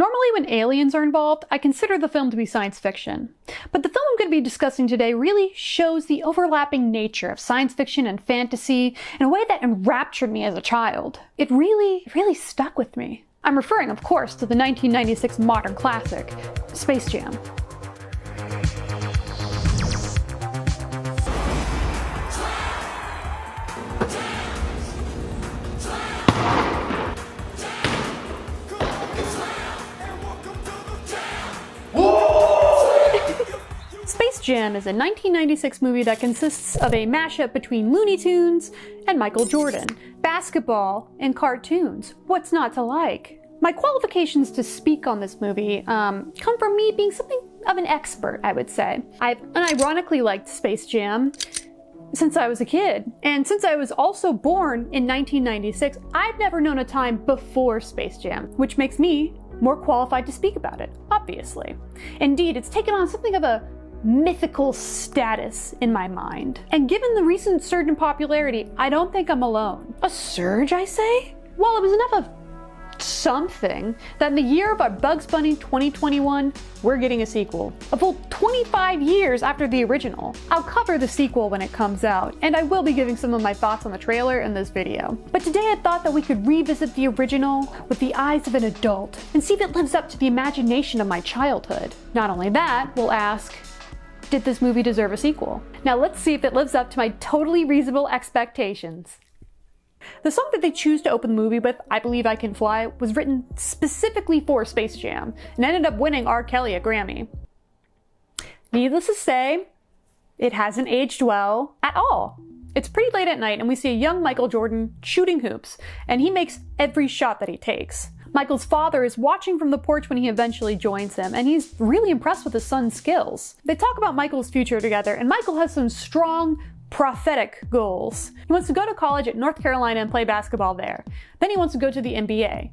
Normally when aliens are involved, I consider the film to be science fiction. But the film I'm going to be discussing today really shows the overlapping nature of science fiction and fantasy in a way that enraptured me as a child. It really stuck with me. I'm referring, of course, to the 1996 modern classic, Space Jam. Space Jam is a 1996 movie that consists of a mashup between Looney Tunes and Michael Jordan. Basketball and cartoons. What's not to like? My qualifications to speak on this movie come from me being something of an expert, I would say. I've unironically liked Space Jam since I was a kid. And since I was also born in 1996, I've never known a time before Space Jam, which makes me more qualified to speak about it, obviously. Indeed, it's taken on something of a mythical status in my mind. And given the recent surge in popularity, I don't think I'm alone. A surge, I say? Well, it was enough of something that in the year of our Bugs Bunny 2021, we're getting a sequel. A full 25 years after the original. I'll cover the sequel when it comes out, and I will be giving some of my thoughts on the trailer in this video. But today I thought that we could revisit the original with the eyes of an adult and see if it lives up to the imagination of my childhood. Not only that, we'll ask, did this movie deserve a sequel? Now let's see if it lives up to my totally reasonable expectations. The song that they choose to open the movie with, I Believe I Can Fly, was written specifically for Space Jam and ended up winning R. Kelly a Grammy. Needless to say, it hasn't aged well at all. It's pretty late at night and we see a young Michael Jordan shooting hoops, and he makes every shot that he takes. Michael's father is watching from the porch when he eventually joins him, and he's really impressed with his son's skills. They talk about Michael's future together, and Michael has some strong, prophetic goals. He wants to go to college at North Carolina and play basketball there. Then he wants to go to the NBA.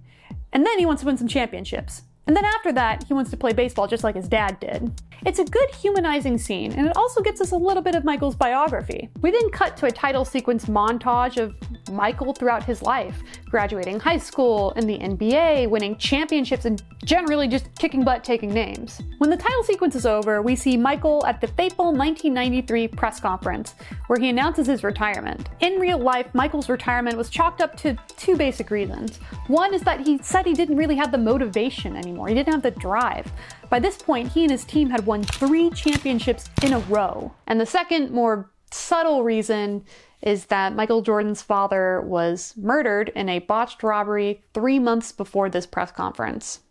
And then he wants to win some championships. And then after that, he wants to play baseball just like his dad did. It's a good humanizing scene, and it also gives us a little bit of Michael's biography. We then cut to a title sequence montage of Michael throughout his life, graduating high school, in the NBA, winning championships, and generally just kicking butt taking names. When the title sequence is over, we see Michael at the fateful 1993 press conference, where he announces his retirement. In real life, Michael's retirement was chalked up to two basic reasons. One is that he said he didn't really have the motivation anymore. He didn't have the drive. By this point, he and his team had won 3 championships in a row. And the second, more subtle reason is that Michael Jordan's father was murdered in a botched robbery 3 months before this press conference.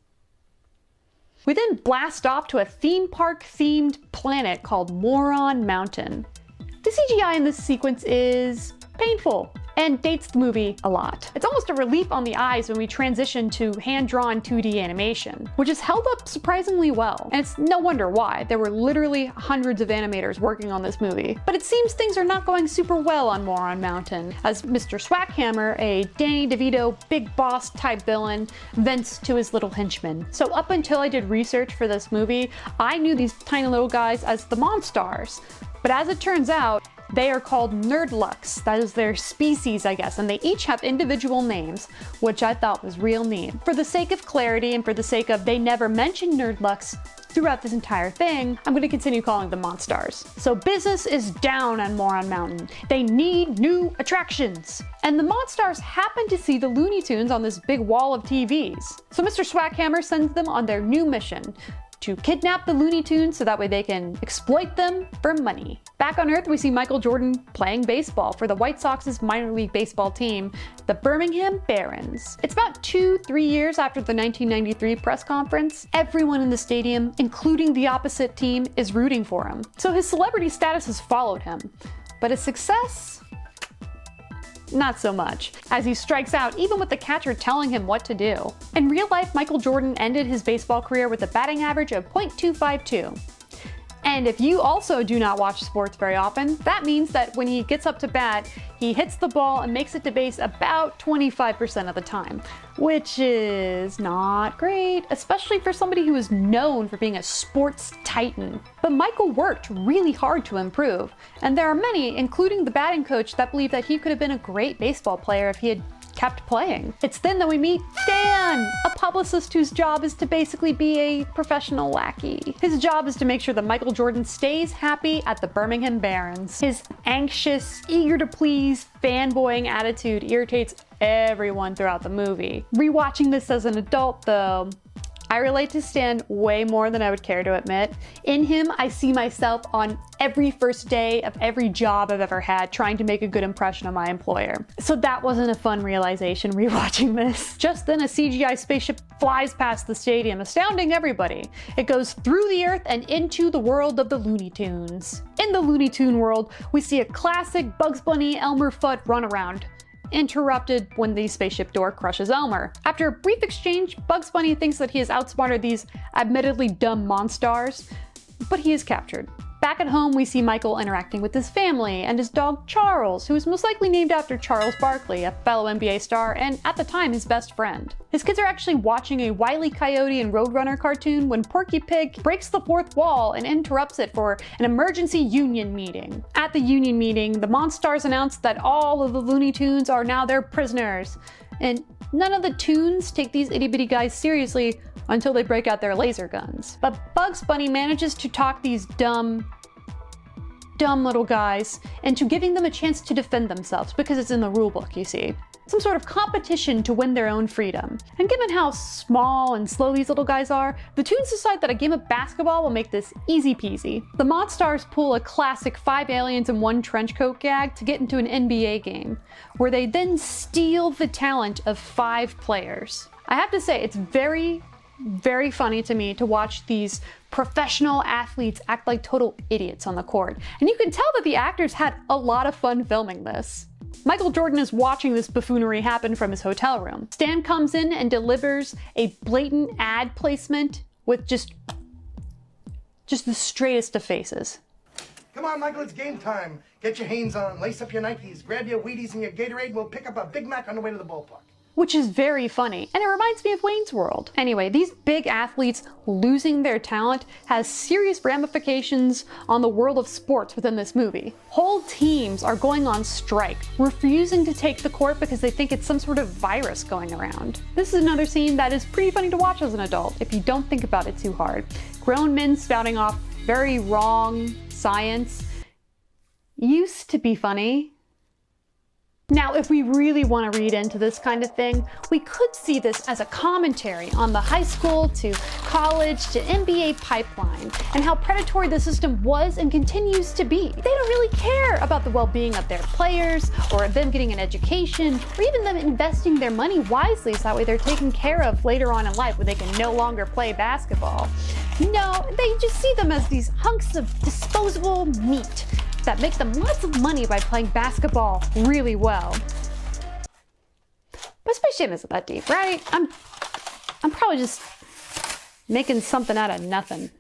We then blast off to a theme park themed planet called Moron Mountain. The CGI in this sequence is painful and dates the movie a lot. It's almost a relief on the eyes when we transition to hand-drawn 2D animation, which is held up surprisingly well. And it's no wonder why. There were literally hundreds of animators working on this movie. But it seems things are not going super well on Moron Mountain, as Mr. Swackhammer, a Danny DeVito big boss type villain, vents to his little henchmen. So up until I did research for this movie, I knew these tiny little guys as the Monstars. But as it turns out, they are called Nerdlucks. That is their species, I guess, and they each have individual names, which I thought was real neat. For the sake of clarity and for the sake of they never mention Nerdlucks throughout this entire thing, I'm going to continue calling them Monstars. So business is down on Moron Mountain. They need new attractions. And the Monstars happen to see the Looney Tunes on this big wall of TVs. So Mr. Swackhammer sends them on their new mission, to kidnap the Looney Tunes so that way they can exploit them for money. Back on Earth, we see Michael Jordan playing baseball for the White Sox's minor league baseball team, the Birmingham Barons. It's about 2-3 years after the 1993 press conference. Everyone in the stadium, including the opposite team, is rooting for him. So his celebrity status has followed him, but his success? Not so much, as he strikes out even with the catcher telling him what to do. In real life, Michael Jordan ended his baseball career with a batting average of .252. And if you also do not watch sports very often, that means that when he gets up to bat, he hits the ball and makes it to base about 25% of the time, which is not great, especially for somebody who is known for being a sports titan. But Michael worked really hard to improve, and there are many, including the batting coach, that believe that he could have been a great baseball player if he had kept playing. It's then that we meet Dan, a publicist whose job is to basically be a professional lackey. His job is to make sure that Michael Jordan stays happy at the Birmingham Barons. His anxious, eager to please, fanboying attitude irritates everyone throughout the movie. Rewatching this as an adult though, I relate to Stan way more than I would care to admit. In him, I see myself on every first day of every job I've ever had trying to make a good impression on my employer. So that wasn't a fun realization rewatching this. Just then a CGI spaceship flies past the stadium, astounding everybody. It goes through the earth and into the world of the Looney Tunes. In the Looney Tune world, we see a classic Bugs Bunny Elmer Fudd runaround, interrupted when the spaceship door crushes Elmer. After a brief exchange, Bugs Bunny thinks that he has outsmarted these admittedly dumb monstars, but he is captured. Back at home, we see Michael interacting with his family and his dog Charles, who is most likely named after Charles Barkley, a fellow NBA star and at the time his best friend. His kids are actually watching a Wile E. Coyote and Roadrunner cartoon when Porky Pig breaks the fourth wall and interrupts it for an emergency union meeting. At the union meeting, the Monstars announce that all of the Looney Tunes are now their prisoners, and none of the Tunes take these itty-bitty guys seriously until they break out their laser guns. But Bugs Bunny manages to talk these dumb little guys into giving them a chance to defend themselves, because it's in the rule book, you see. Some sort of competition to win their own freedom. And given how small and slow these little guys are, the Toons decide that a game of basketball will make this easy peasy. The Monstars pull a classic 5 aliens in 1 trench coat gag to get into an NBA game, where they then steal the talent of 5 players. I have to say, it's very funny to me to watch these professional athletes act like total idiots on the court. And you can tell that the actors had a lot of fun filming this. Michael Jordan is watching this buffoonery happen from his hotel room. Stan comes in and delivers a blatant ad placement with just the straightest of faces. Come on, Michael, it's game time. Get your Hanes on, lace up your Nikes, grab your Wheaties and your Gatorade, and we'll pick up a Big Mac on the way to the ballpark. Which is very funny, and it reminds me of Wayne's World. Anyway, these big athletes losing their talent has serious ramifications on the world of sports within this movie. Whole teams are going on strike, refusing to take the court because they think it's some sort of virus going around. This is another scene that is pretty funny to watch as an adult if you don't think about it too hard. Grown men spouting off very wrong science used to be funny. Now, if we really want to read into this kind of thing, we could see this as a commentary on the high school to college to NBA pipeline and how predatory the system was and continues to be. They don't really care about the well-being of their players or them getting an education or even them investing their money wisely so that way they're taken care of later on in life when they can no longer play basketball. No, they just see them as these hunks of disposable meat that make them lots of money by playing basketball really well. But Space Jam isn't that deep, right? I'm probably just making something out of nothing.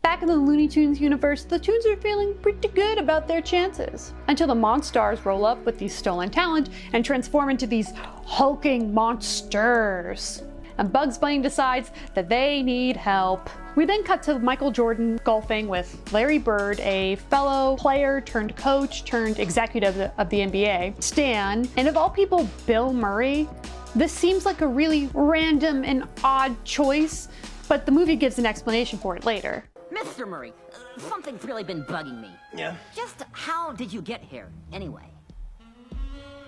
Back in the Looney Tunes universe, the Toons are feeling pretty good about their chances, until the Monstars roll up with these stolen talent and transform into these hulking monsters. And Bugs Bunny decides that they need help. We then cut to Michael Jordan golfing with Larry Bird, a fellow player turned coach turned executive of the NBA, Stan, and of all people, Bill Murray. This seems like a really random and odd choice, but the movie gives an explanation for it later. Mr. Murray, something's really been bugging me. Yeah? Just how did you get here, anyway?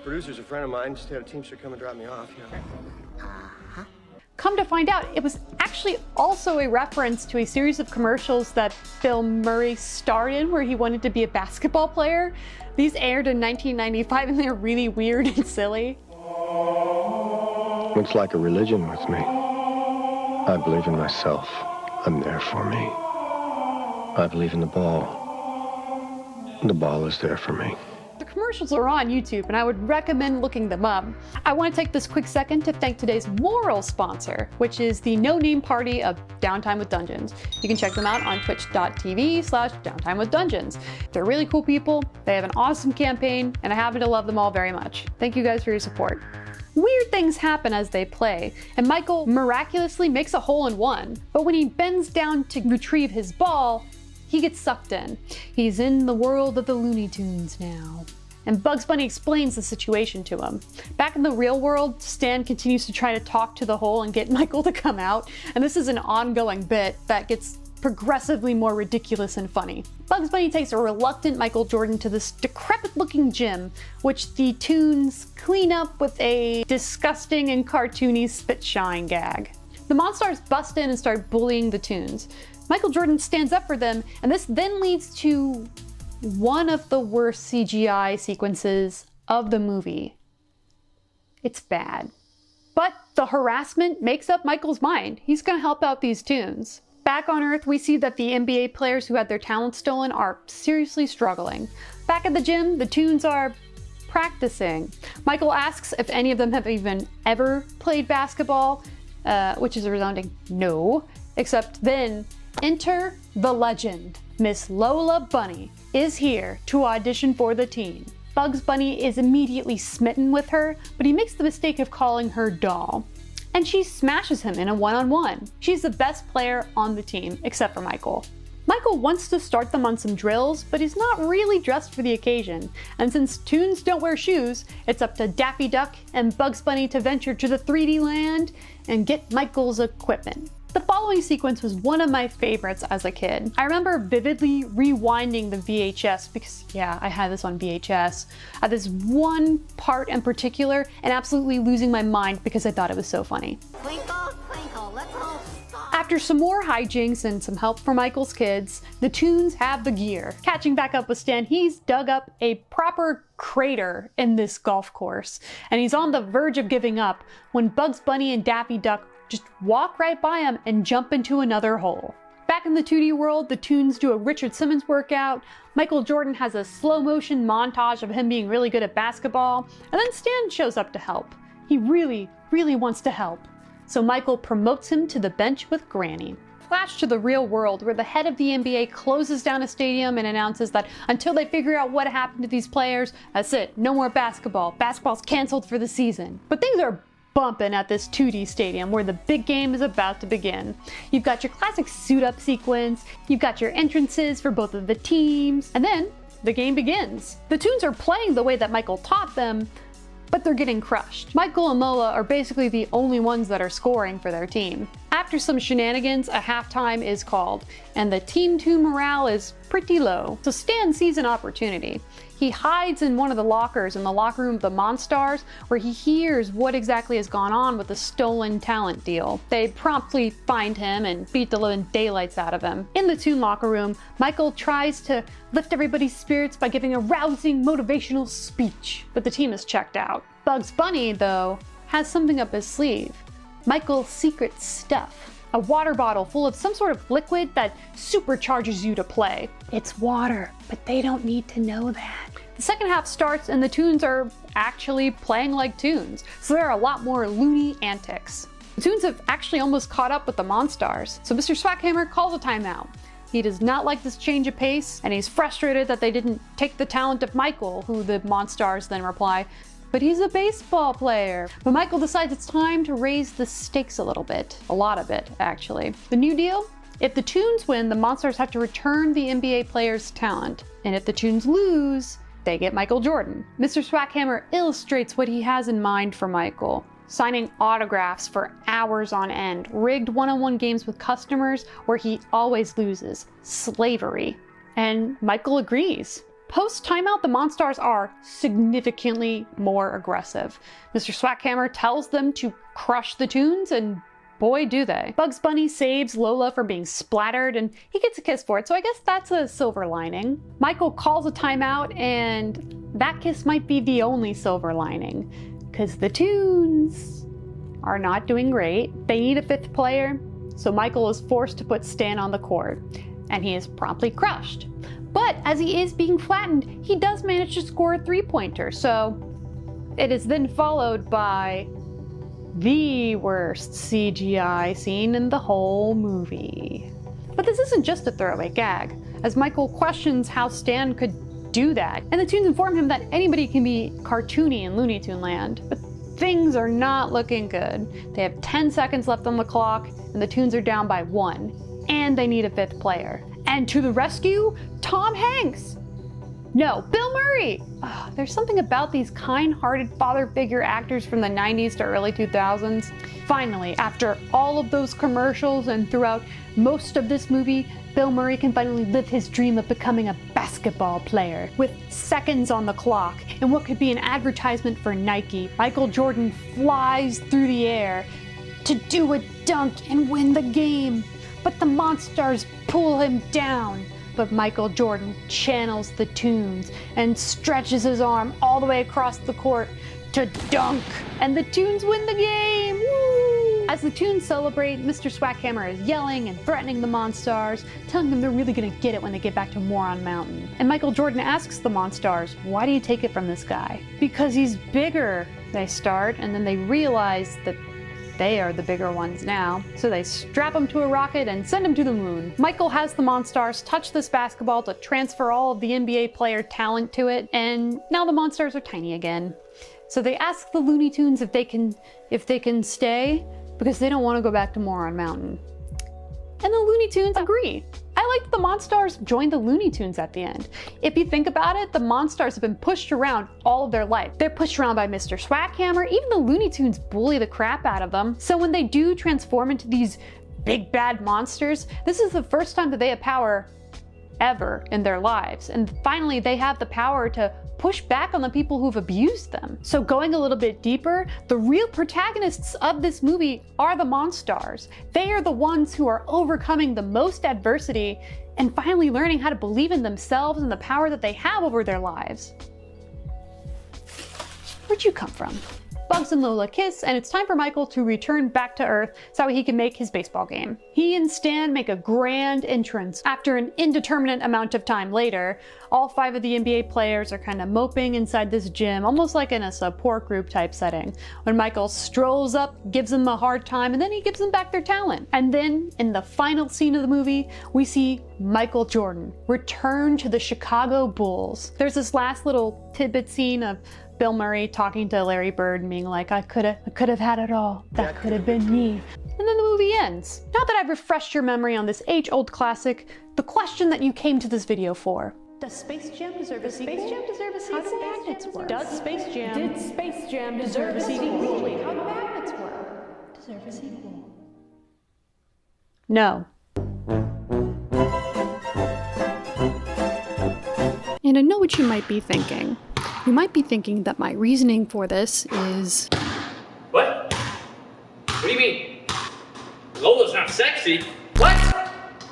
Producer's a friend of mine, just had a teamster come and drop me off, you know. Come to find out, it was actually also a reference to a series of commercials that Bill Murray starred in where he wanted to be a basketball player. These aired in 1995 and they're really weird and silly. It's like a religion with me. I believe in myself. I'm there for me. I believe in the ball. The ball is there for me. The commercials are on YouTube and I would recommend looking them up. I want to take this quick second to thank today's moral sponsor, which is the no-name party of Downtime with Dungeons. You can check them out on twitch.tv/downtimewithdungeons. They're really cool people, they have an awesome campaign, and I happen to love them all very much. Thank you guys for your support. Weird things happen as they play, and Michael miraculously makes a hole-in-one, but when he bends down to retrieve his ball, he gets sucked in. He's in the world of the Looney Tunes now. and Bugs Bunny explains the situation to him. Back in the real world, Stan continues to try to talk to the hole and get Michael to come out, and this is an ongoing bit that gets progressively more ridiculous and funny. Bugs Bunny takes a reluctant Michael Jordan to this decrepit-looking gym, which the Toons clean up with a disgusting and cartoony spit-shine gag. The Monstars bust in and start bullying the Toons. Michael Jordan stands up for them, and this then leads to one of the worst CGI sequences of the movie. It's bad. But the harassment makes up Michael's mind. He's gonna help out these Toons. Back on Earth, we see that the NBA players who had their talent stolen are seriously struggling. Back at the gym, the Toons are practicing. Michael asks if any of them have even ever played basketball, which is a resounding no, except then enter the legend. Miss Lola Bunny is here to audition for the team. Bugs Bunny is immediately smitten with her, but he makes the mistake of calling her doll. And she smashes him in a one-on-one. She's the best player on the team, except for Michael. Michael wants to start them on some drills, but he's not really dressed for the occasion. And since Toons don't wear shoes, it's up to Daffy Duck and Bugs Bunny to venture to the 3D land and get Michael's equipment. The following sequence was one of my favorites as a kid. I remember vividly rewinding the VHS because, yeah, I had this on VHS, at this one part in particular, and absolutely losing my mind because I thought it was so funny. Twinkle, twinkle, let's all stop. After some more hijinks and some help from Michael's kids, the Toons have the gear. Catching back up with Stan, he's dug up a proper crater in this golf course, and he's on the verge of giving up when Bugs Bunny and Daffy Duck just walk right by him and jump into another hole. Back in the 2D world, the Toons do a Richard Simmons workout, Michael Jordan has a slow motion montage of him being really good at basketball, and then Stan shows up to help. He really, really wants to help. So Michael promotes him to the bench with Granny. Flash to the real world, where the head of the NBA closes down a stadium and announces that until they figure out what happened to these players, that's it, no more basketball. Basketball's canceled for the season. But things are bumping at this 2D stadium where the big game is about to begin. You've got your classic suit-up sequence, you've got your entrances for both of the teams, and then the game begins. The Toons are playing the way that Michael taught them, but they're getting crushed. Michael and Lola are basically the only ones that are scoring for their team. After some shenanigans, a halftime is called, and the Team Toon morale is pretty low. So Stan sees an opportunity. He hides in one of the lockers in the locker room of the Monstars, where he hears what exactly has gone on with the stolen talent deal. They promptly find him and beat the living daylights out of him. In the Toon locker room, Michael tries to lift everybody's spirits by giving a rousing motivational speech, but the team is checked out. Bugs Bunny, though, has something up his sleeve. Michael's secret stuff. A water bottle full of some sort of liquid that supercharges you to play. It's water, but they don't need to know that. The second half starts and the Toons are actually playing like Toons, so there are a lot more loony antics. The Toons have actually almost caught up with the Monstars, so Mr. Swackhammer calls a timeout. He does not like this change of pace, and he's frustrated that they didn't take the talent of Michael, who the Monstars then reply, but he's a baseball player. But Michael decides it's time to raise the stakes a little bit. A lot of it, actually. The new deal? If the Toons win, the Monstars have to return the NBA players' talent. And if the Toons lose, they get Michael Jordan. Mr. Swackhammer illustrates what he has in mind for Michael. Signing autographs for hours on end, rigged one-on-one games with customers where he always loses. Slavery. And Michael agrees. Post-timeout, the Monstars are significantly more aggressive. Mr. Swackhammer tells them to crush the Toons, and boy do they. Bugs Bunny saves Lola from being splattered, and he gets a kiss for it, so I guess that's a silver lining. Michael calls a timeout, and that kiss might be the only silver lining, because the Toons are not doing great. They need a fifth player, so Michael is forced to put Stan on the court, and he is promptly crushed. But as he is being flattened, he does manage to score a three-pointer, so it is then followed by the worst CGI scene in the whole movie. But this isn't just a throwaway gag, as Michael questions how Stan could do that, and the Toons inform him that anybody can be cartoony in Looney Tune Land. But things are not looking good. They have 10 seconds left on the clock, and the Toons are down by 1, and they need a fifth player. And to the rescue, Tom Hanks! No, Bill Murray! There's something about these kind-hearted father figure actors from the 90s to early 2000s. Finally, after all of those commercials and throughout most of this movie, Bill Murray can finally live his dream of becoming a basketball player. With seconds on the clock and what could be an advertisement for Nike, Michael Jordan flies through the air to do a dunk and win the game. But the Monstars pull him down. But Michael Jordan channels the tunes and stretches his arm all the way across the court to dunk. And the tunes win the game! Woo! As the tunes celebrate, Mr. Swackhammer is yelling and threatening the Monstars, telling them they're really gonna get it when they get back to Moron Mountain. And Michael Jordan asks the Monstars, why do you take it from this guy? Because he's bigger, they start, and then they realize that they are the bigger ones now. So they strap him to a rocket and send him to the moon. Michael has the Monstars touch this basketball to transfer all of the NBA player talent to it, and now the Monstars are tiny again. So they ask the Looney Tunes if they can stay, because they don't want to go back to Moron Mountain. And the Looney Tunes agree. I like the Monstars joined the Looney Tunes at the end. If you think about it, the Monstars have been pushed around all of their life. They're pushed around by Mr. Swackhammer, even the Looney Tunes bully the crap out of them. So when they do transform into these big bad monsters, this is the first time that they have power ever in their lives. And finally, they have the power to push back on the people who've abused them. So going a little bit deeper, the real protagonists of this movie are the Monstars. They are the ones who are overcoming the most adversity and finally learning how to believe in themselves and the power that they have over their lives. Where'd you come from? Bugs and Lola kiss, and it's time for Michael to return back to Earth so he can make his baseball game. He and Stan make a grand entrance. After an indeterminate amount of time later, all 5 of the NBA players are kind of moping inside this gym, almost like in a support group type setting. When Michael strolls up, gives them a hard time, and then he gives them back their talent. And then, in the final scene of the movie, we see Michael Jordan return to the Chicago Bulls. There's this last little tidbit scene of Bill Murray talking to Larry Bird and being like, I could have had it all. That could have been me. And then the movie ends. Now that I've refreshed your memory on this age-old classic, the question that you came to this video for. Does Space Jam deserve a sequel? Did Space Jam deserve a sequel? How do magnets work? Deserve a sequel? No. And I know what you might be thinking. You might be thinking that my reasoning for this is... What? What do you mean? Lola's not sexy? What?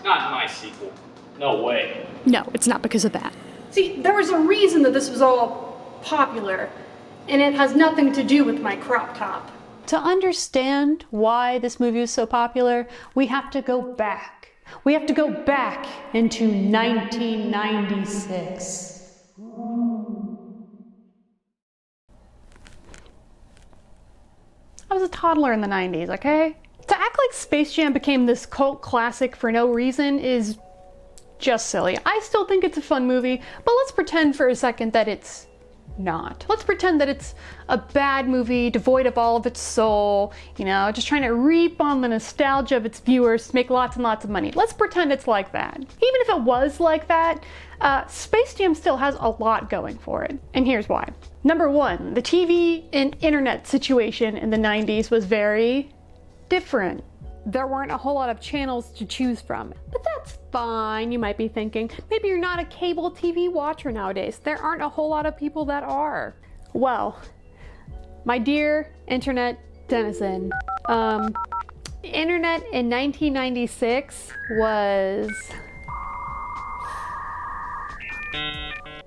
Not my sequel. No way. No, it's not because of that. See, there was a reason that this was all popular, and it has nothing to do with my crop top. To understand why this movie was so popular, we have to go back. We have to go back into 1996. I was a toddler in the 90s, okay? To act like Space Jam became this cult classic for no reason is just silly. I still think it's a fun movie, but let's pretend for a second that it's not. Let's pretend that it's a bad movie, devoid of all of its soul, you know, just trying to reap on the nostalgia of its viewers to make lots and lots of money. Let's pretend it's like that. Even if it was like that, Space Jam still has a lot going for it, and here's why. Number one, the TV and internet situation in the 90s was very different. There weren't a whole lot of channels to choose from. But that's fine, you might be thinking. Maybe you're not a cable TV watcher nowadays. There aren't a whole lot of people that are. Well, my dear internet denizen, internet in 1996 was...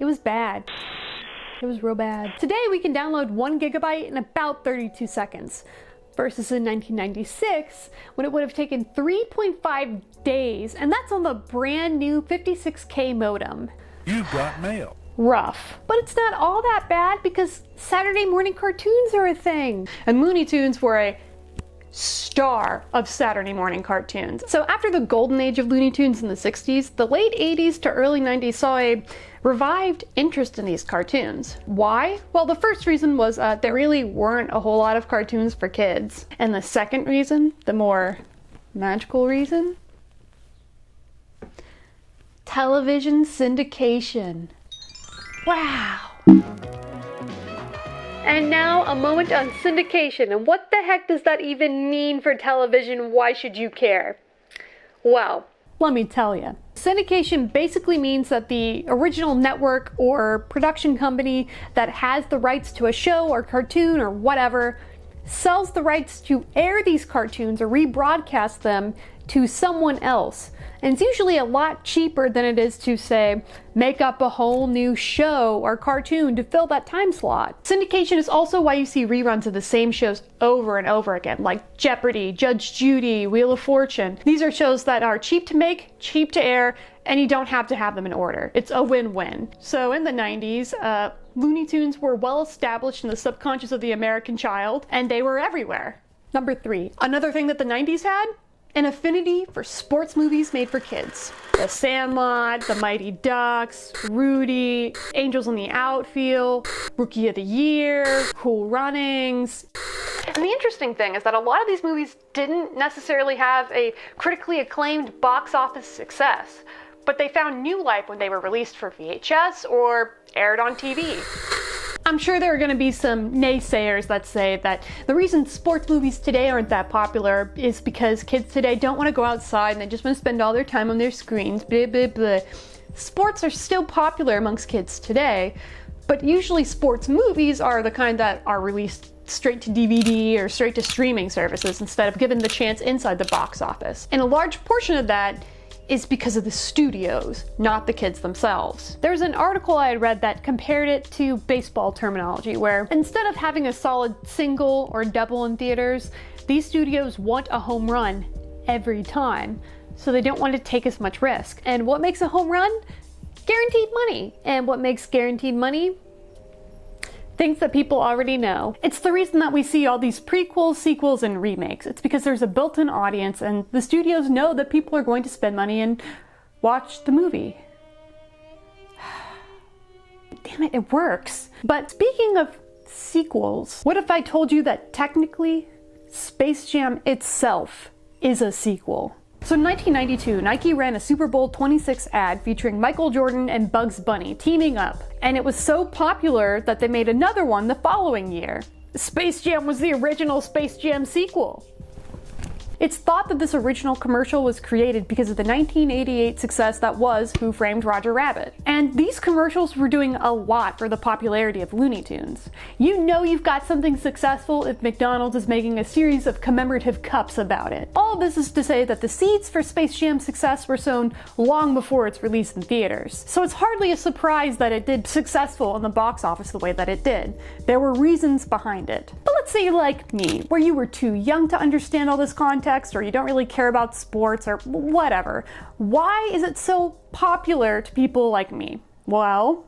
It was bad. It was real bad. Today we can download 1 gigabyte in about 32 seconds. Versus in 1996, when it would have taken 3.5 days, and that's on the brand new 56K modem. You've got mail. Rough. But it's not all that bad because Saturday morning cartoons are a thing. And Looney Tunes were a star of Saturday morning cartoons. So after the golden age of Looney Tunes in the 60s, the late 80s to early 90s saw a revived interest in these cartoons. Why? Well, the first reason was there really weren't a whole lot of cartoons for kids. And the second reason, the more magical reason, television syndication. Wow. And now a moment on syndication. And what the heck does that even mean for television? Why should you care? Well, let me tell you. Syndication basically means that the original network or production company that has the rights to a show or cartoon or whatever sells the rights to air these cartoons or rebroadcast them to someone else. And it's usually a lot cheaper than it is to, say, make up a whole new show or cartoon to fill that time slot. Syndication is also why you see reruns of the same shows over and over again, like Jeopardy, Judge Judy, Wheel of Fortune. These are shows that are cheap to make, cheap to air, and you don't have to have them in order. It's a win-win. So in the 90s, Looney Tunes were well established in the subconscious of the American child, and they were everywhere. Number 3. Another thing that the 90s had? An affinity for sports movies made for kids. The Sandlot, The Mighty Ducks, Rudy, Angels in the Outfield, Rookie of the Year, Cool Runnings. And the interesting thing is that a lot of these movies didn't necessarily have a critically acclaimed box office success, but they found new life when they were released for VHS or aired on TV. I'm sure there are going to be some naysayers that say that the reason sports movies today aren't that popular is because kids today don't want to go outside and they just want to spend all their time on their screens, blah, blah, blah. Sports are still popular amongst kids today, but usually sports movies are the kind that are released straight to DVD or straight to streaming services instead of given the chance inside the box office. And a large portion of that is because of the studios, not the kids themselves. There's an article I had read that compared it to baseball terminology, where instead of having a solid single or double in theaters, these studios want a home run every time, so they don't want to take as much risk. And what makes a home run? Guaranteed money. And what makes guaranteed money? Things that people already know. It's the reason that we see all these prequels, sequels, and remakes. It's because there's a built-in audience and the studios know that people are going to spend money and watch the movie. Damn it, it works. But speaking of sequels, what if I told you that technically Space Jam itself is a sequel? So in 1992, Nike ran a Super Bowl 26 ad featuring Michael Jordan and Bugs Bunny teaming up. And it was so popular that they made another one the following year. Space Jam was the original Space Jam sequel. It's thought that this original commercial was created because of the 1988 success that was Who Framed Roger Rabbit. And these commercials were doing a lot for the popularity of Looney Tunes. You know you've got something successful if McDonald's is making a series of commemorative cups about it. All this is to say that the seeds for Space Jam's success were sown long before its release in theaters. So it's hardly a surprise that it did successful in the box office the way that it did. There were reasons behind it. But let's say you're like me, where you were too young to understand all this context, or you don't really care about sports or whatever. Why is it so popular to people like me? Well,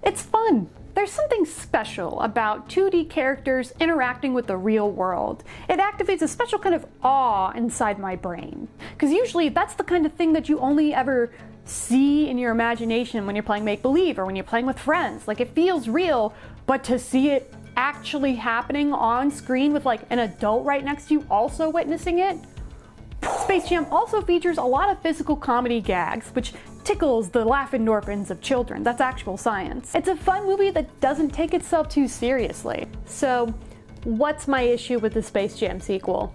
it's fun. There's something special about 2D characters interacting with the real world. It activates a special kind of awe inside my brain. Because usually that's the kind of thing that you only ever see in your imagination when you're playing make-believe or when you're playing with friends. Like, it feels real, but to see it actually happening on screen with like an adult right next to you also witnessing it. Space Jam also features a lot of physical comedy gags, which tickles the laugh endorphins of children. That's actual science. It's a fun movie that doesn't take itself too seriously. So, what's my issue with the Space Jam sequel?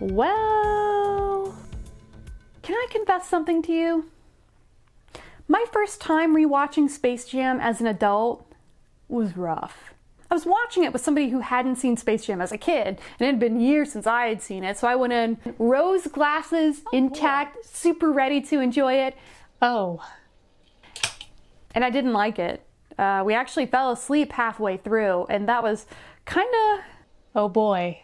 Well, can I confess something to you? My first time rewatching Space Jam as an adult was rough. I was watching it with somebody who hadn't seen Space Jam as a kid, and it had been years since I had seen it, so I went in rose glasses, intact, super ready to enjoy it. Oh. And I didn't like it. We actually fell asleep halfway through, and that was kinda, oh boy,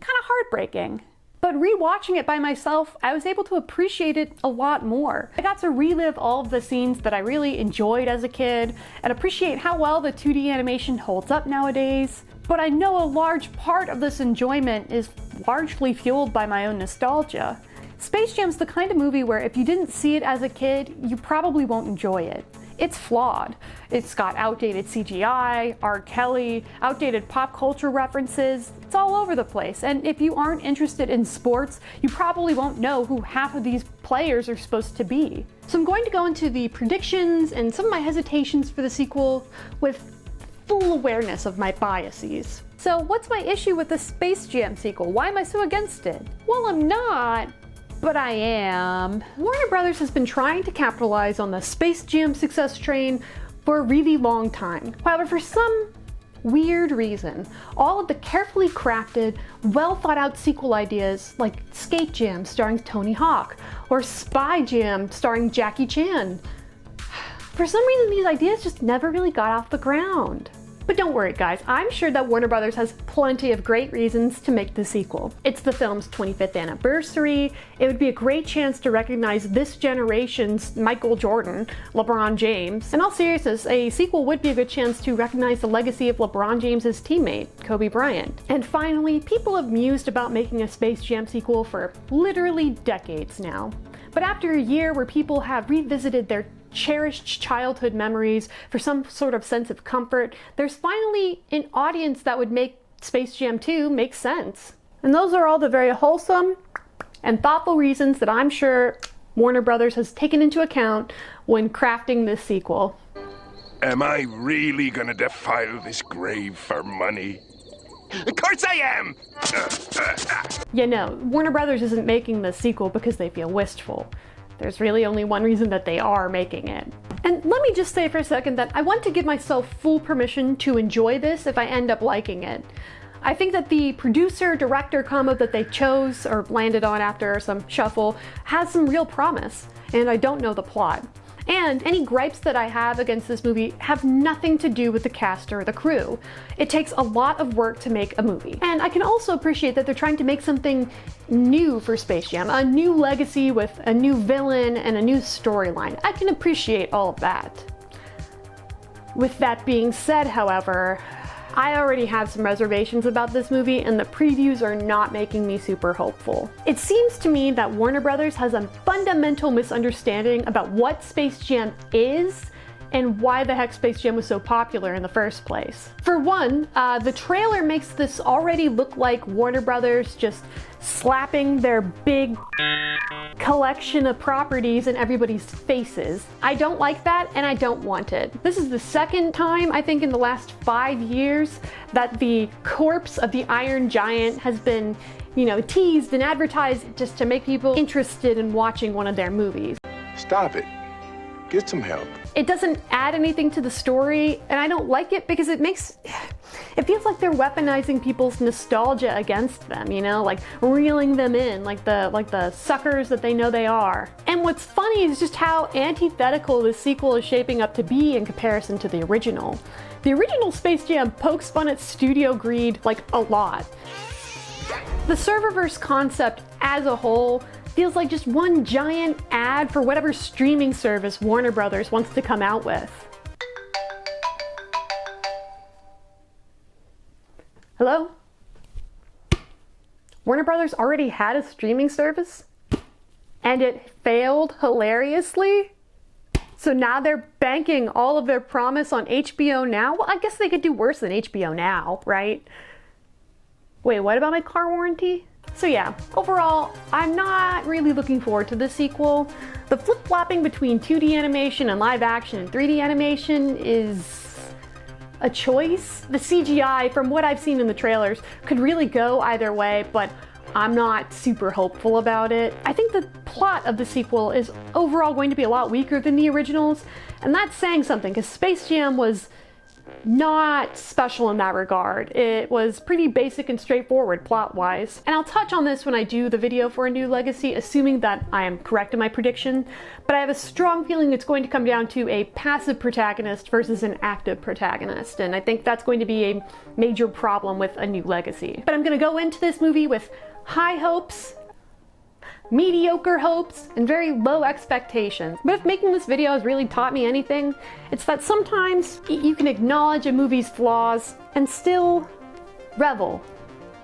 kinda heartbreaking. But rewatching it by myself, I was able to appreciate it a lot more. I got to relive all of the scenes that I really enjoyed as a kid and appreciate how well the 2D animation holds up nowadays. But I know a large part of this enjoyment is largely fueled by my own nostalgia. Space Jam's the kind of movie where if you didn't see it as a kid, you probably won't enjoy it. it's flawed. It's got outdated CGI, R. Kelly, outdated pop culture references. It's all over the place. And if you aren't interested in sports, you probably won't know who half of these players are supposed to be. So I'm going to go into the predictions and some of my hesitations for the sequel with full awareness of my biases. So what's my issue with the Space Jam sequel? Why am I so against it? Well, I'm not, but I am. Warner Brothers has been trying to capitalize on the Space Jam success train for a really long time. However, for some weird reason, all of the carefully crafted, well thought out sequel ideas like Skate Jam starring Tony Hawk or Spy Jam starring Jackie Chan, for some reason these ideas just never really got off the ground. But don't worry guys, I'm sure that Warner Brothers has plenty of great reasons to make the sequel. It's the film's 25th anniversary, it would be a great chance to recognize this generation's Michael Jordan, LeBron James. In all seriousness, a sequel would be a good chance to recognize the legacy of LeBron James's teammate, Kobe Bryant. And finally, people have mused about making a Space Jam sequel for literally decades now. But after a year where people have revisited their cherished childhood memories for some sort of sense of comfort, there's finally an audience that would make Space Jam 2 make sense. And those are all the very wholesome and thoughtful reasons that I'm sure Warner Brothers has taken into account when crafting this sequel. Am I really gonna defile this grave for money? Of course I am! Yeah, no, Warner Brothers isn't making this sequel because they feel wistful. There's really only one reason that they are making it. And let me just say for a second that I want to give myself full permission to enjoy this if I end up liking it. I think that the producer-director combo that they chose or landed on after some shuffle has some real promise, and I don't know the plot. And any gripes that I have against this movie have nothing to do with the cast or the crew. It takes a lot of work to make a movie. And I can also appreciate that they're trying to make something new for Space Jam, a new legacy with a new villain and a new storyline. I can appreciate all of that. With that being said, however, I already have some reservations about this movie and the previews are not making me super hopeful. It seems to me that Warner Brothers has a fundamental misunderstanding about what Space Jam is and why the heck Space Jam was so popular in the first place. For one, the trailer makes this already look like Warner Brothers just slapping their big collection of properties in everybody's faces. I don't like that and I don't want it. This is the second time, I think in the last 5 years, that the corpse of the Iron Giant has been, teased and advertised just to make people interested in watching one of their movies. Stop it. Get some help. It doesn't add anything to the story, and I don't like it because it feels like they're weaponizing people's nostalgia against them, like reeling them in, like the suckers that they know they are. And what's funny is just how antithetical this sequel is shaping up to be in comparison to the original. The original Space Jam pokes fun at studio greed like a lot. The serververse concept as a whole feels like just one giant ad for whatever streaming service Warner Brothers wants to come out with. Hello? Warner Brothers already had a streaming service? And it failed hilariously? So now they're banking all of their promise on HBO Now? Well, I guess they could do worse than HBO Now, right? Wait, what about my car warranty? So yeah, overall, I'm not really looking forward to the sequel. The flip-flopping between 2D animation and live action and 3D animation is a choice. The CGI, from what I've seen in the trailers, could really go either way, but I'm not super hopeful about it. I think the plot of the sequel is overall going to be a lot weaker than the originals, and that's saying something, because Space Jam was not special in that regard. It was pretty basic and straightforward plot-wise. And I'll touch on this when I do the video for A New Legacy, assuming that I am correct in my prediction, but I have a strong feeling it's going to come down to a passive protagonist versus an active protagonist, and I think that's going to be a major problem with A New Legacy. But I'm gonna go into this movie with high hopes, mediocre hopes, and very low expectations. But if making this video has really taught me anything, it's that sometimes you can acknowledge a movie's flaws and still revel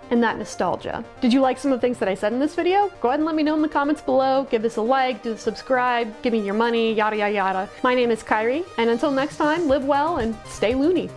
and that nostalgia. Did you like some of the things that I said in this video? Go ahead and let me know in the comments below. Give this a like, do the subscribe, give me your money, yada yada yada. My name is Kyrie, and until next time, live well and stay loony.